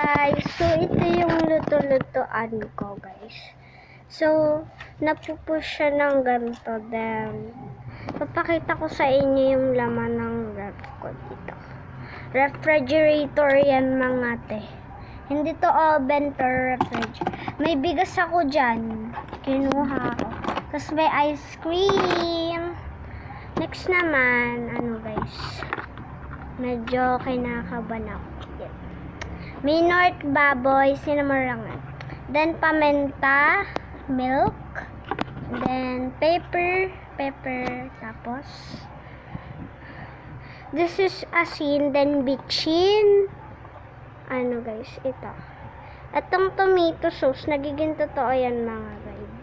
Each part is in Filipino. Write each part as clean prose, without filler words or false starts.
guys, so ito yung luto-lutoan ko guys. So, napupush siya ng ganito. Then, papakita ko sa inyo yung laman ng ref ko dito. Refrigerator yan mga te. Hindi to oven to refrigerator. May bigas ako dyan. Kinuha ko. Tapos may ice cream. Next naman, ano guys. Medyo kinakaban ako. May North baboy, sinamarangan. Then, paminta, milk. Then, pepper. Tapos, this is asin. Then, bitchin. Ano guys, ito. Itong tomato sauce, nagiging totoo yan mga guys.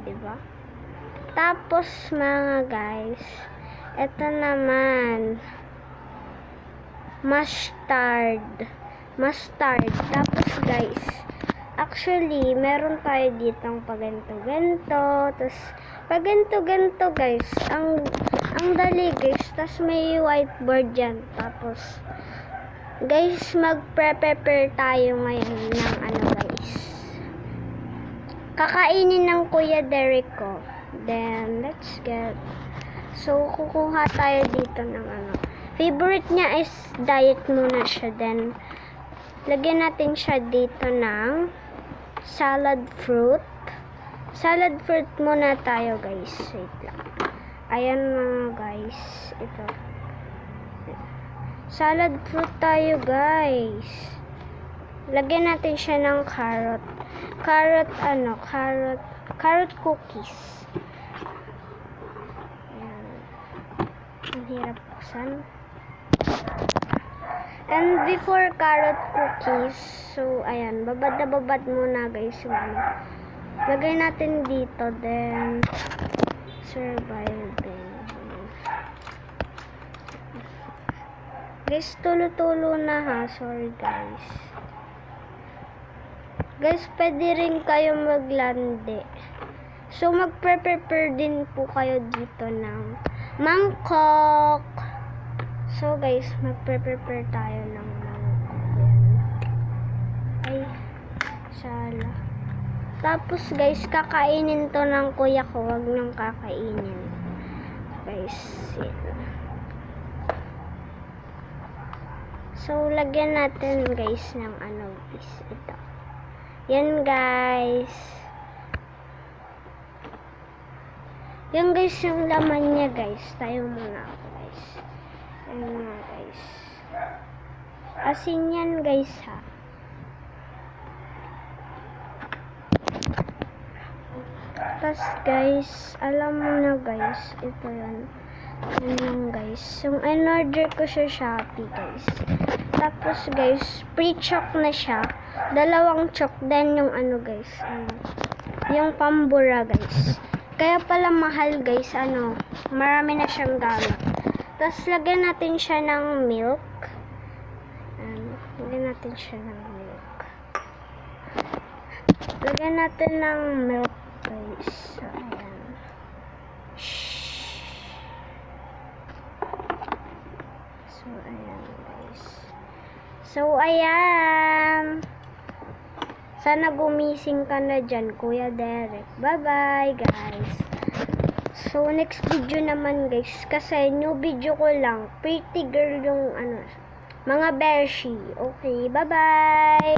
Diba? Tapos, mga guys, ito naman, mustard. Tapos guys, actually, meron tayo ditong paganto-ganto. Tapos, paganto-ganto guys. Ang dali guys. Tapos, may whiteboard dyan. Tapos, guys, mag-prepare tayo ngayon ng ano guys. Kakainin ng Kuya Derek ko. Then, let's get. So, kukuha tayo dito ng ano. Favorite niya is diet muna siya. Then, lagyan natin siya dito ng salad fruit. Salad fruit muna tayo guys. Wait lang. Ayan mga guys. Ito. Salad fruit tayo guys. Lagyan natin siya ng carrot. Carrot cookies. Ayan. Ang hirap buksan. And before carrot cookies, so ayan, babad na babad muna guys. Lagay natin dito, then surviving. Guys, tulo-tulo na ha. Sorry guys. Guys, pwede rin kayo maglandi. So, magprepare din po kayo dito ng mangkok. So, guys, magprepare tayo ng mangkok. Ay, sala. Tapos, guys, kakainin to ng kuya ko. Huwag nang kakainin. Guys, yun. So, lagyan natin, guys, ng ano, guys, ito. Yan, guys. Yan, guys, yung laman niya, guys. Tayo muna ako, guys. Yan nga, guys. Asin yan, guys, ha. Tapos, guys, alam mo na, guys, ito yan. Yan lang, guys. Yung in-order ko sa Shopee, guys. Tapos, guys, pre-chok na siya. 2 chok. Then, yung ano, guys, yung pambura, guys. Kaya pala mahal, guys, marami na siyang gamit. Tapos, lagyan natin siya ng milk. Lagyan natin siya ng milk. Lagyan natin ng milk, guys. So, ayan. So, ayan, guys. So, ayan. Sana gumising ka na dyan, Kuya Derek. Bye-bye, guys. So, next video naman, guys. Kasi, new video ko lang. Pretty girl yung, mga beshi. Okay, bye-bye.